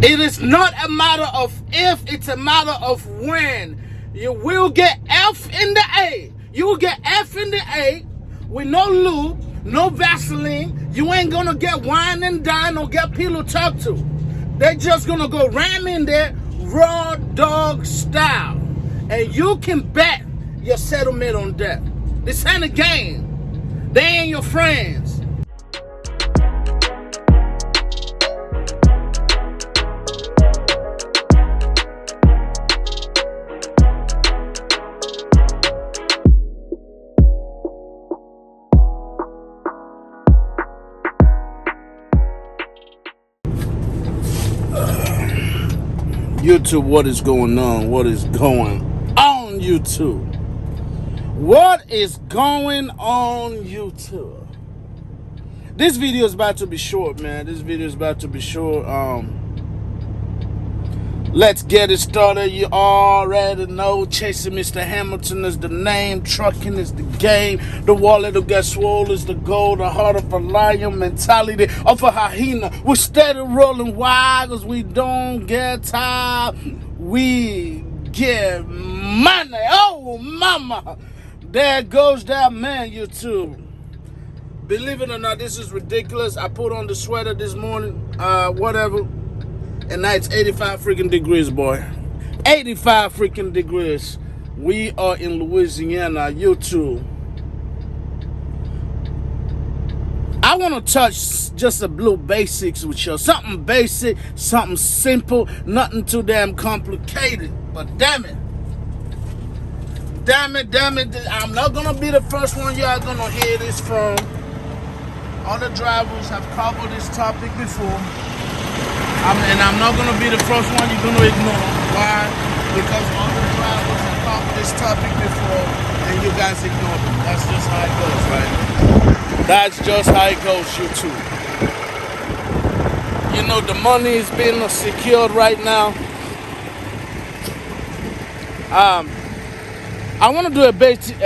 It is not a matter of if, it's a matter of when. You will get F in the A. You will get F in the A with no lube, no Vaseline. You ain't gonna get wine and dine or get pillow talk to. They're just gonna go ram in there raw dog style. And you can bet your settlement on that. This ain't a game. They ain't your friends. YouTube, what is going on? What is going on, YouTube? What is going on, YouTube? This video is about to be short, man. This video is about to be short. Let's get it started. You already know, chasing Mr. Hamilton is the name. Trucking is the game. The wallet will get swole is the goal. The heart of a lion, mentality of a hyena. We're steady rolling wild cause we don't get tired. We get money. Oh, mama. There goes that man, YouTube. Believe it or not, this is ridiculous. I put on the sweater this morning. Whatever. And now it's 85 freaking degrees, boy. 85 freaking degrees. We are in Louisiana, YouTube. I want to touch just a blue basics with you. Something basic, something simple, nothing too damn complicated. But damn it. Damn it. I'm not going to be the first one y'all going to hear this from. Other drivers have covered this topic before. And I'm not going to be the first one you're going to ignore. Why? Because other drivers have covered this topic before and you guys ignore them. That's just how it goes, right? That's just how it goes, YouTube. You know, the money is being secured right now. I want to do a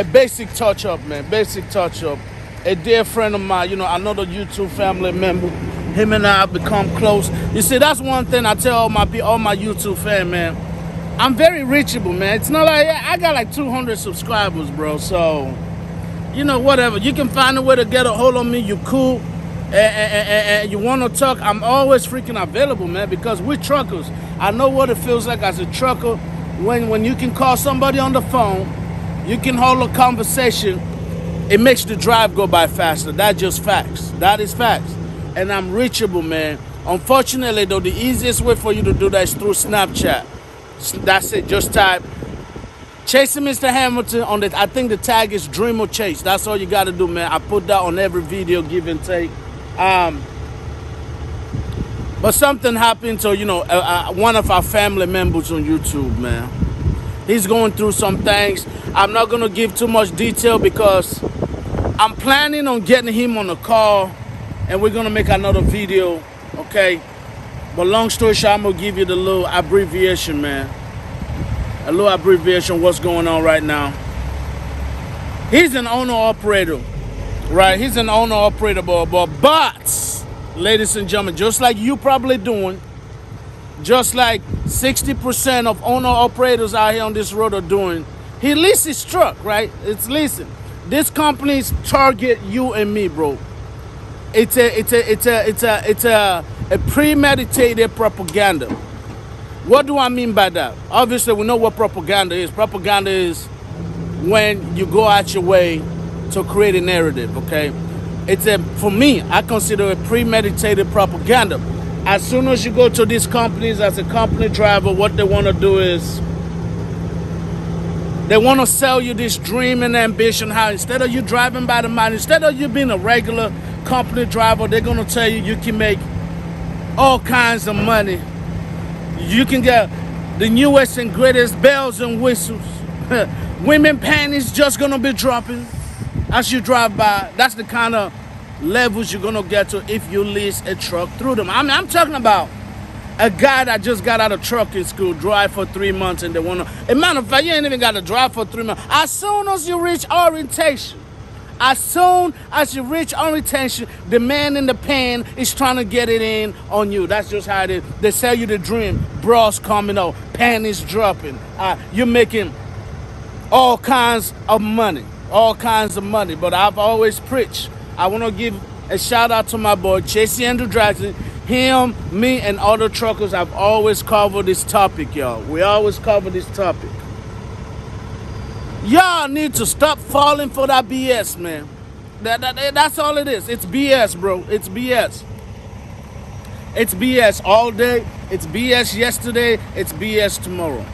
basic touch-up, man. Basic touch-up. A dear friend of mine, you know, another YouTube family member. Him and I have become close. You see, that's one thing I tell all my YouTube fans, man. I'm very reachable, man. It's not like I got like 200 subscribers, bro. So, you know, whatever. You can find a way to get a hold of me. You cool, and you want to talk. I'm always freaking available, man. Because we're truckers. I know what it feels like as a trucker when you can call somebody on the phone, you can hold a conversation. It makes the drive go by faster. That's just facts. That is facts. And I'm reachable, man. Unfortunately, though, the easiest way for you to do that is through Snapchat. That's it. Just type Chasing Mr. Hamilton on the. I think the tag is Dreamer Chase. That's all you got to do, man. I put that on every video, give and take. But something happened to, you know, one of our family members on YouTube, man. He's going through some things. I'm not going to give too much detail because I'm planning on getting him on a call. And we're going to make another video, okay? But long story short, I'm going to give you the little abbreviation, man. A little abbreviation what's going on right now. He's an owner-operator, right? He's an owner-operator, but, ladies and gentlemen, just like you probably doing, just like 60% of owner-operators out here on this road are doing, he leases his truck, right? It's leasing. This company's target you and me, bro. It's a premeditated propaganda. What do I mean by that? Obviously, we know what propaganda is. Propaganda is when you go out your way to create a narrative, okay? For me, I consider it premeditated propaganda. As soon as you go to these companies as a company driver, what they want to do is they want to sell you this dream and ambition, how instead of you driving by the mile, instead of you being a regular company driver, they're going to tell you you can make all kinds of money. You can get the newest and greatest bells and whistles. Women panties just going to be dropping as you drive by. That's the kind of levels you're going to get to if you lease a truck through them. I'm talking about a guy that just got out of trucking school, drive for 3 months, and they want to... A matter of fact, you ain't even got to drive for 3 months. As soon as you reach orientation, As soon as you reach on retention, the man in the pan is trying to get it in on you. That's just how it is. They sell you the dream. Bras coming out, panties dropping. You're making all kinds of money. All kinds of money. But I've always preached. I want to give a shout out to my boy, Chasey Andrew Jackson. Him, me, and other truckers have always covered this topic, y'all. We always cover this topic. Y'all need to stop falling for that BS, man. That's all it is. It's BS, bro. It's BS. It's BS all day. It's BS yesterday. It's BS tomorrow.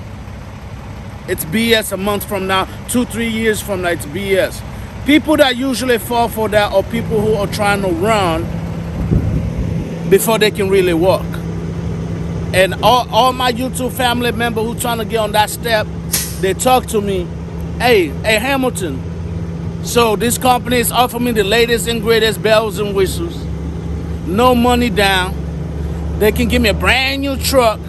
It's BS a month from now, 2-3 years from now. It's BS. People that usually fall for that are people who are trying to run before they can really walk. And all my YouTube family members who trying to get on that step, they talk to me. Hey, Hamilton, so this company is offering me the latest and greatest bells and whistles. No money down. They can give me a brand new truck.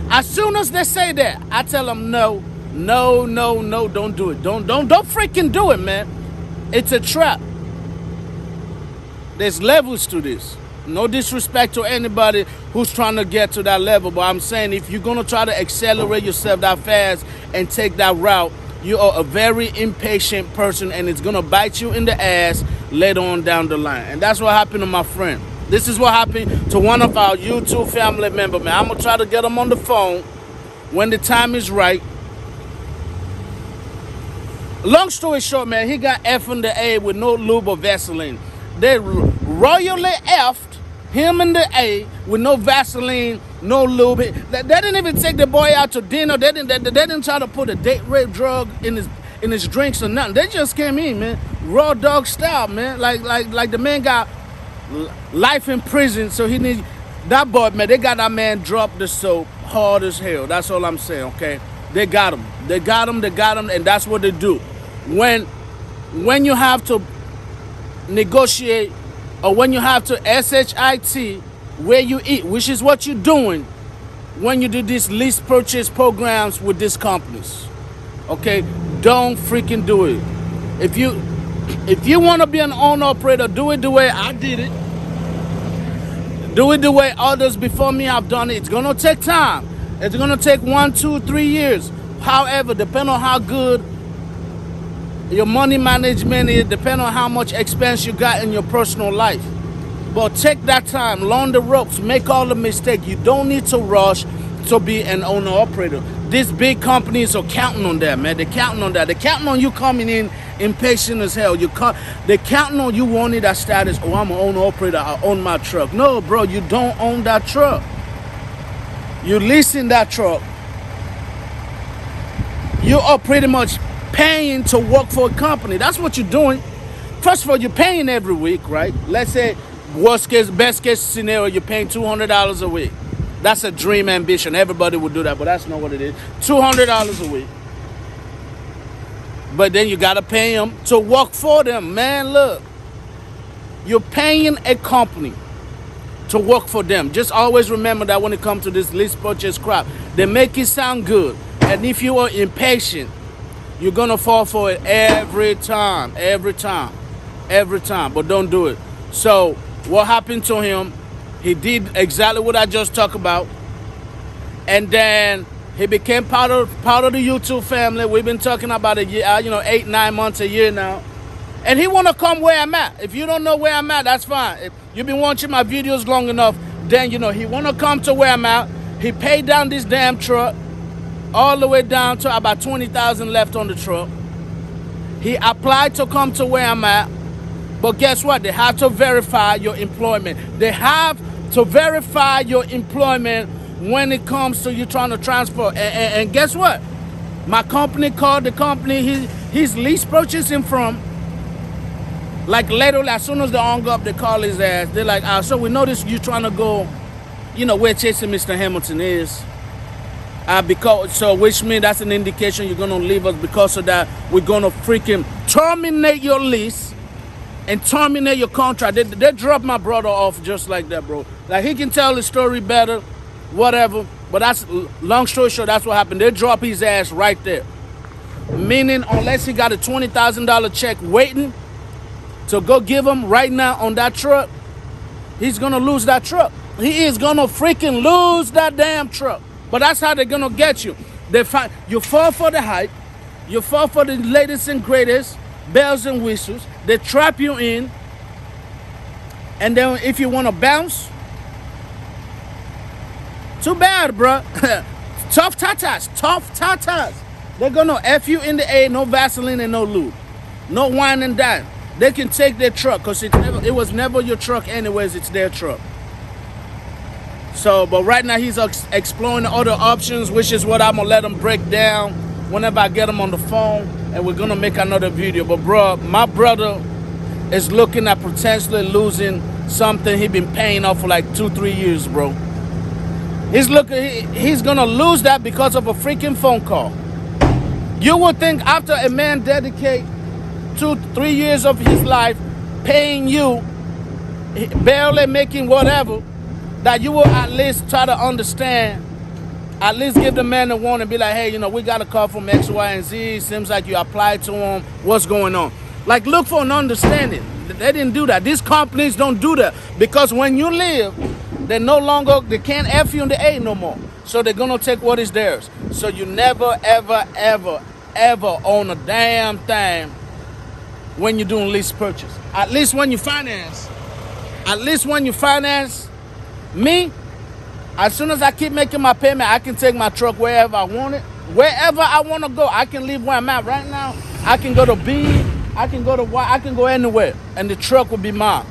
As soon as they say that, I tell them no, don't do it. Don't freaking do it, man. It's a trap. There's levels to this. No disrespect to anybody who's trying to get to that level, but I'm saying if you're gonna try to accelerate yourself that fast and take that route, you are a very impatient person, and it's gonna bite you in the ass later on down the line. And that's what happened to my friend. This is what happened to one of our YouTube family members, man. I'm gonna try to get him on the phone when the time is right. Long story short, man, he got F in the A with no lube or Vaseline. They royally F'd him in the A with no Vaseline, no lube. They didn't even take the boy out to dinner. They didn't try to put a date rape drug in his drinks or nothing. They just came in, man, raw dog style, man. Like the man got life in prison, so he needs that boy, man. They got that man drop the soap hard as hell. That's all I'm saying, okay? They got him, and that's what they do. When you have to negotiate, or when you have to SHIT where you eat, which is what you're doing when you do these lease purchase programs with these companies. Okay, don't freaking do it. If you want to be an owner operator, do it the way I did it. Do it the way others before me have done it. It's gonna take time. It's gonna take 1, 2, 3 years. However, depending on how good your money management is, depending on how much expense you got in your personal life. But take that time, learn the ropes, make all the mistakes. You don't need to rush to be an owner operator. These big companies are counting on that, man. They're counting on that. They're counting on you coming in impatient as hell. They're counting on you wanting that status. Oh, I'm an owner operator. I own my truck. No, bro, you don't own that truck. You're leasing that truck. You are pretty much paying to work for a company. That's what you're doing. First of all, you're paying every week, right? Let's say worst case, best case scenario, you're paying $200 a week. That's a dream ambition. Everybody would do that, but that's not what it is. $200 a week. But then you gotta pay them to work for them, man. Look, you're paying a company to work for them. Just always remember that when it comes to this lease purchase crap, they make it sound good, and if you are impatient, you're gonna fall for it every time. But don't do it. So what happened to him? He did exactly what I just talked about, and then he became part of the YouTube family. We've been talking about a year, 8, 9 months, a year now, and he wanna come where I'm at. If you don't know where I'm at, that's fine. If you've been watching my videos long enough, then he wanna come to where I'm at. He paid down this damn truck all the way down to about 20,000 left on the truck. He applied to come to where I'm at, but guess what? They have to verify your employment. They have to verify your employment when it comes to you trying to transfer. And guess what? My company called the company he's lease purchasing from. Like literally, as soon as they hung up, they call his ass. They're like, so we noticed you trying to go, where Chasey Mr. Hamilton is. Which means that's an indication you're gonna leave us. Because of that, we're gonna freaking terminate your lease and terminate your contract. They dropped my brother off just like that, bro. Like, he can tell the story better, whatever. But that's, long story short, that's what happened. They dropped his ass right there. Meaning, unless he got a $20,000 check waiting, So go give him right now on that truck. He's gonna lose that truck. He is gonna freaking lose that damn truck. But that's how they're gonna get you. You fall for the hype. You fall for the latest and greatest bells and whistles. They trap you in. And then if you wanna bounce, too bad, bro. Tough tatas. They're gonna F you in the A, no Vaseline and no lube. No wine and dine. They can take their truck because it was never your truck anyways, it's their truck. So, but right now he's exploring other options, which is what I'm gonna let him break down whenever I get him on the phone, and we're gonna make another video. But bro, my brother is looking at potentially losing something he been paying off for like 2-3 years, bro. He's gonna lose that because of a freaking phone call. You would think after a man dedicate 2-3 years of his life paying you, barely making whatever, that you will at least try to understand, at least give the man a warning and be like, hey, you know, we got a call from X, Y, and Z. Seems like you applied to him. What's going on? Like, look for an understanding. They didn't do that. These companies don't do that because when you leave, they can't F you in the A no more. So they're gonna take what is theirs. So you never, ever, ever, ever own a damn thing when you're doing lease purchase. At least when you finance. Me, as soon as I keep making my payment, I can take my truck wherever I want it. Wherever I want to go, I can leave where I'm at right now. I can go to B, I can go to Y, I can go anywhere, and the truck will be mine.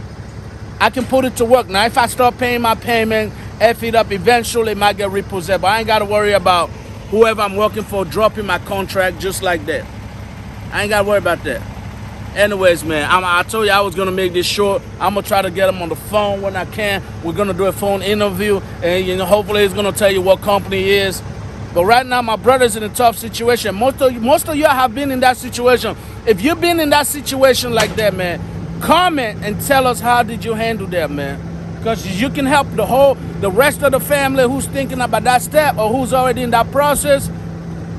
I can put it to work. Now, if I start paying my payment, F it up, eventually it might get repossessed. But I ain't got to worry about whoever I'm working for dropping my contract just like that. I ain't got to worry about that. Anyways, man, I told you I was going to make this short. I'm going to try to get him on the phone when I can. We're going to do a phone interview, and you know, hopefully he's going to tell you what company he is. But right now, my brother's in a tough situation. Most of you have been in that situation. If you've been in that situation like that, man, comment and tell us how did you handle that, man. Because you can help the rest of the family who's thinking about that step or who's already in that process.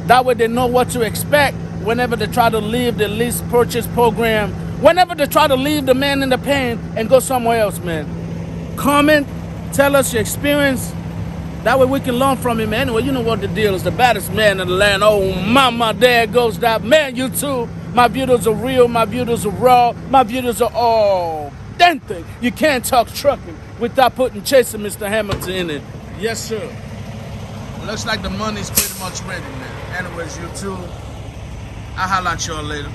That way they know what to expect whenever they try to leave the lease purchase program, whenever they try to leave the man in the pain and go somewhere else, man. Comment, tell us your experience. That way we can learn from him. Anyway, you know what the deal is. The baddest man in the land. Oh, mama, there goes that man. You too. My beauties are real. My beauties are raw. My beauties are all dente. You can't talk trucking without chasing Mr. Hamilton in it. Yes, sir. Looks like the money's pretty much ready, man. Anyways, you too. I'll holler at y'all later.